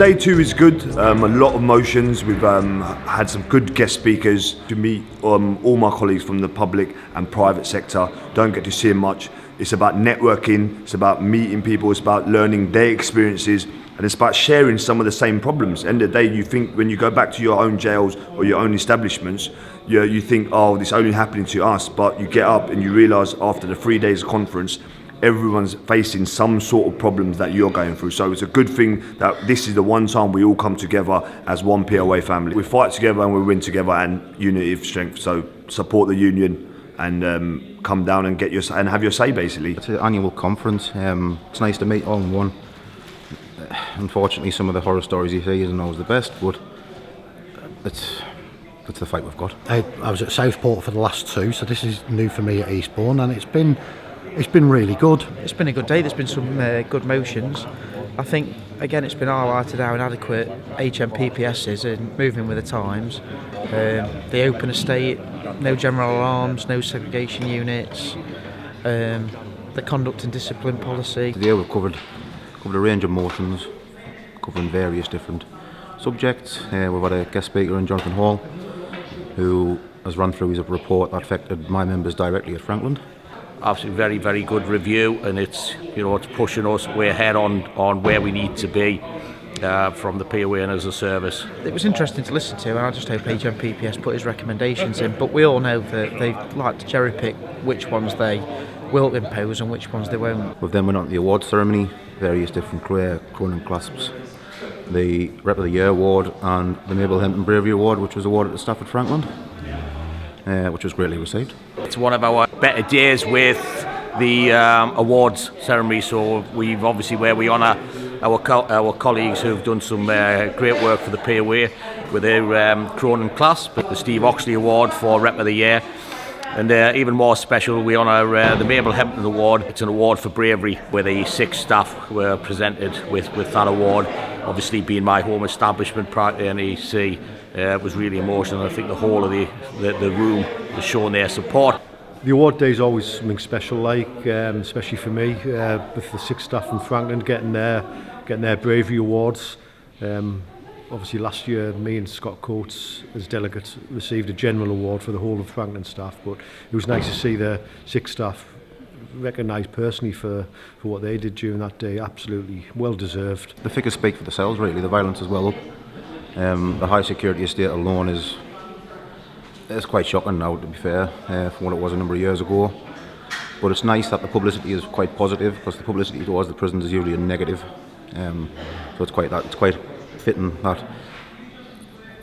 day two is good. A lot of motions. We've had some good guest speakers to meet all my colleagues from the public and private sector. Don't get to see them much. It's about networking, it's about meeting people, it's about learning their experiences, and it's about sharing some of the same problems. End of the day, you think when you go back to your own jails or your own establishments, you think, oh, this is only happening to us, but you get up and you realise after the 3 days conference, everyone's facing some sort of problems that you're going through. So it's a good thing that this is the one time we all come together as one POA family. We fight together and we win together, and unity of strength. So support the union and come down and have your say, basically. It's an annual conference. It's nice to meet all in one. Unfortunately, some of the horror stories you see isn't always the best, but it's the fight we've got. I was at Southport for the last two, so this is new for me at Eastbourne, and it's been really good. It's been a good day. There's been some good motions. I think, again, it's been highlighted how inadequate HMPPS is in moving with the times. The open estate, no general alarms, no segregation units, the conduct and discipline policy. Today we've covered a range of motions, covering various different subjects. We've had a guest speaker in Jonathan Hall, who has run through his report that affected my members directly at Franklin. Absolutely very, very good review, and it's pushing us way ahead on where we need to be from the POA and as a service. It was interesting to listen to, and I just hope HMPPS put his recommendations in, but we all know that they like to cherry pick which ones they will impose and which ones they won't. We've then went on to the awards ceremony, various different Cronin clasps, the Rep of the Year award and the Mabel Hempton Bravery Award, which was awarded to staff at Franklin, which was greatly received. It's one of our better days with the awards ceremony, so we've obviously where we honour our colleagues who've done some great work for the POA with their Cronin clasp, the Steve Oxley Award for Rep of the Year, and even more special, we honour the Mabel Hempton Award. It's an award for bravery where the 6 staff were presented with that award. Obviously, being my home establishment prior to NEC, it was really emotional. I think the whole of the room was showing their support. The award day is always something special, especially for me, with the 6 staff from Franklin getting their bravery awards. Obviously last year me and Scott Coates as delegates received a general award for the whole of Franklin staff, but it was nice to see the 6 staff recognised personally for what they did during that day. Absolutely well deserved. The figures speak for themselves really. The violence is well up. The high security estate alone is quite shocking now, to be fair, from what it was a number of years ago. But it's nice that the publicity is quite positive, because the publicity towards the prisons is usually a negative. So it's quite fitting that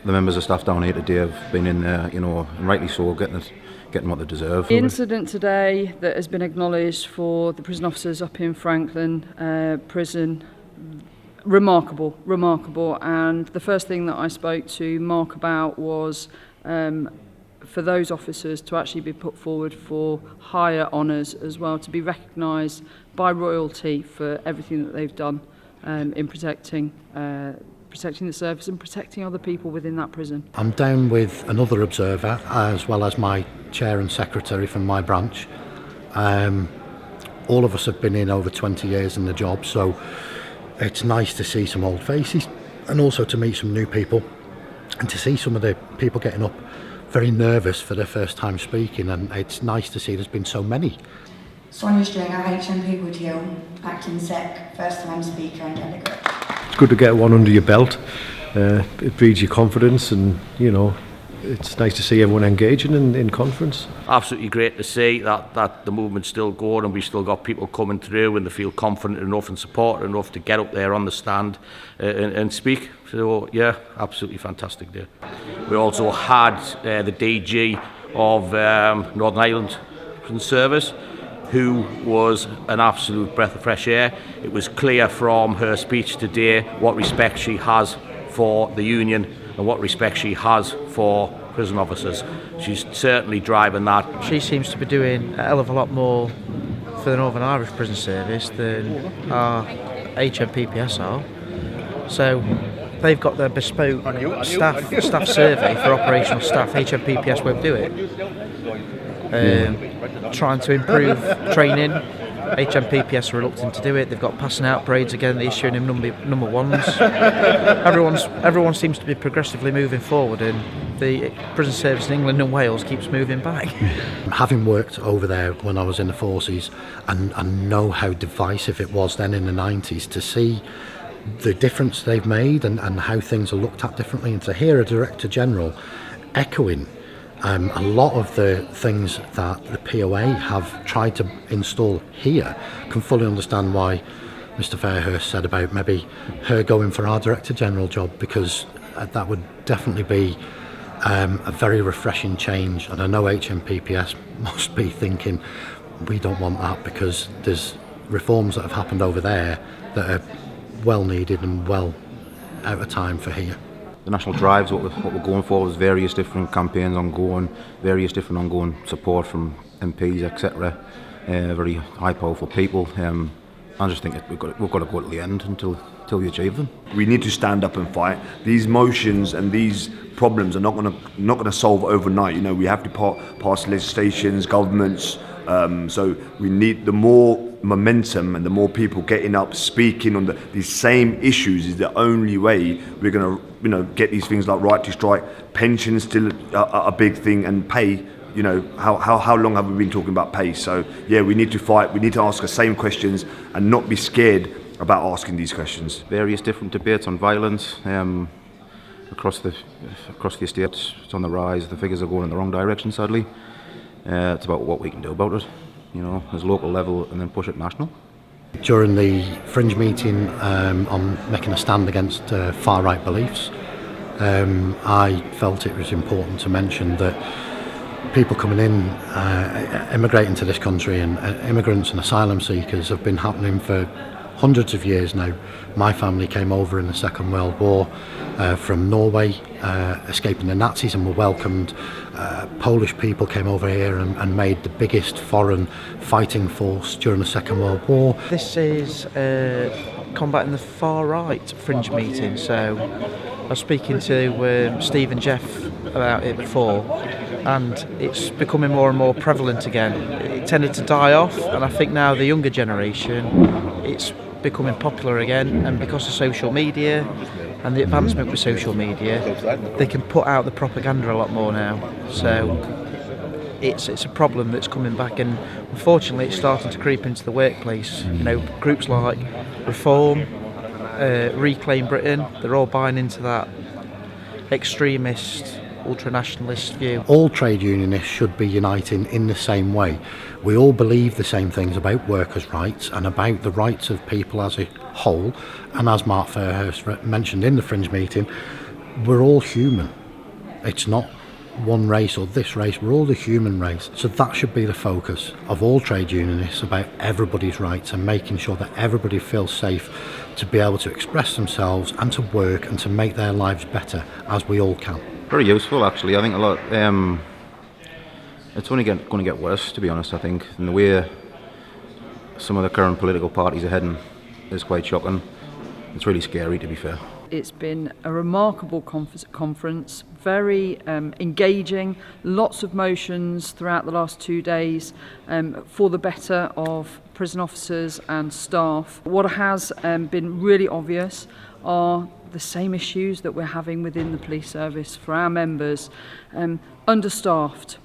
the members of staff down here today have been in there, and rightly so, getting what they deserve. The incident today that has been acknowledged for the prison officers up in Franklin prison, remarkable, and the first thing that I spoke to Mark about was for those officers to actually be put forward for higher honours as well, to be recognised by royalty for everything that they've done in protecting the service and protecting other people within that prison. I'm down with another observer as well as my chair and secretary from my branch. All of us have been in over 20 years in the job, so it's nice to see some old faces and also to meet some new people and to see some of the people getting up very nervous for their first time speaking, and it's nice to see there's been so many. Sonia Stringer, HMP Woodhill, acting sec, first time speaker and delegate. It's good to get one under your belt. It breeds your confidence, and it's nice to see everyone engaging in conference. Absolutely great to see that the movement's still going, and we've still got people coming through and they feel confident enough and supported enough to get up there on the stand and speak. So yeah, absolutely fantastic day. We also had the DG of Northern Ireland Prison Service, who was an absolute breath of fresh air. It was clear from her speech today what respect she has for the union and what respect she has for prison officers. She's certainly driving that. She seems to be doing a hell of a lot more for the Northern Irish Prison Service than our HMPPS are. So they've got their bespoke staff survey for operational staff. HMPPS won't do it. Trying to improve training, HMPPS are reluctant to do it. They've got passing out parades again. They're issuing him number ones. Everyone seems to be progressively moving forward, and the prison service in England and Wales keeps moving back. Having worked over there when I was in the forces and know how divisive it was then in the 90s, to see the difference they've made and how things are looked at differently, and to hear a Director General echoing a lot of the things that the POA have tried to install here, can fully understand why Mr Fairhurst said about maybe her going for our Director General job, because that would definitely be a very refreshing change. And I know HMPPS must be thinking, we don't want that, because there's reforms that have happened over there that are well needed and well out of time for here. The national drives, what we're going for, is various different campaigns ongoing, various different ongoing support from MPs, etc. Very high, powerful people. I just think we've got to go to the end until we achieve them. We need to stand up and fight. These motions and these problems are not going to solve overnight. You know, we have to pass legislations, governments. So we need the more momentum and the more people getting up, speaking on these same issues is the only way we're going to, get these things like right to strike, pensions still a big thing, and pay. You know, how long have we been talking about pay? So yeah, we need to fight. We need to ask the same questions and not be scared about asking these questions. Various different debates on violence across the estate. It's on the rise. The figures are going in the wrong direction, sadly. It's about what we can do about it, as local level, and then push it national. During the Fringe meeting on making a stand against far-right beliefs, I felt it was important to mention that people coming in, immigrating to this country, and immigrants and asylum seekers have been happening for hundreds of years now. My family came over in the Second World War from Norway, escaping the Nazis, and were welcomed. Polish people came over here and made the biggest foreign fighting force during the Second World War. This is combating the far right Fringe meeting. So I was speaking to Steve and Jeff about it before, and it's becoming more and more prevalent again. It tended to die off, and I think now the younger generation, it's becoming popular again, and because of social media and the advancement with social media, they can put out the propaganda a lot more now. So it's a problem that's coming back, and unfortunately it's starting to creep into the workplace. Groups like Reform, Reclaim Britain, they're all buying into that extremist, ultra-nationalist view. All trade unionists should be uniting in the same way. We all believe the same things about workers' rights and about the rights of people as a whole. And as Mark Fairhurst mentioned in the Fringe meeting, we're all human. It's not one race or this race, we're all the human race. So that should be the focus of all trade unionists, about everybody's rights and making sure that everybody feels safe to be able to express themselves and to work and to make their lives better, as we all can. Very useful, actually. I think a lot. It's only going to get worse, to be honest. I think, in the way some of the current political parties are heading is quite shocking. It's really scary, to be fair. It's been a remarkable conference, very engaging, lots of motions throughout the last 2 days for the better of prison officers and staff. What has been really obvious are the same issues that we're having within the police service for our members. Understaffed,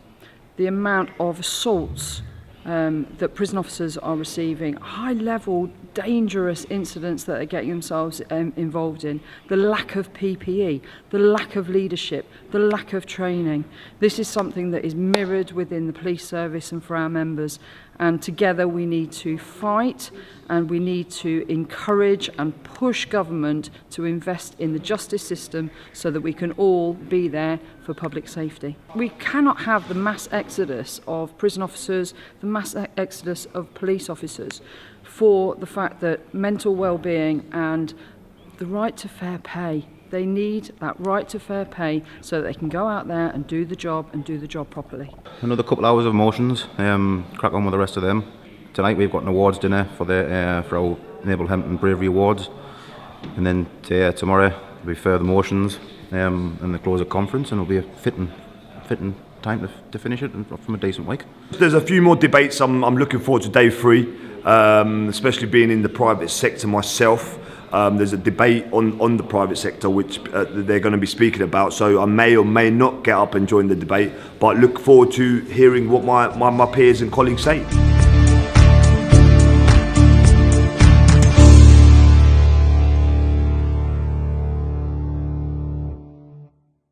the amount of assaults that prison officers are receiving, high-level, dangerous incidents that are getting themselves involved in, the lack of PPE, the lack of leadership, the lack of training. This is something that is mirrored within the police service and for our members, and together we need to fight, and we need to encourage and push government to invest in the justice system so that we can all be there for public safety. We cannot have the mass exodus of prison officers, the mass exodus of police officers, for the fact that mental well-being and the right to fair pay, they need that right to fair pay so that they can go out there and do the job properly. Another couple hours of motions, crack on with the rest of them. Tonight we've got an awards dinner for our Enable Hempton Bravery Awards, and then tomorrow there'll be further motions and the close of conference, and it'll be a fitting time to finish it and from a decent week. There's a few more debates. I'm looking forward to day 3, especially being in the private sector myself. There's a debate on the private sector which they're going to be speaking about, so I may or may not get up and join the debate, but look forward to hearing what my peers and colleagues say.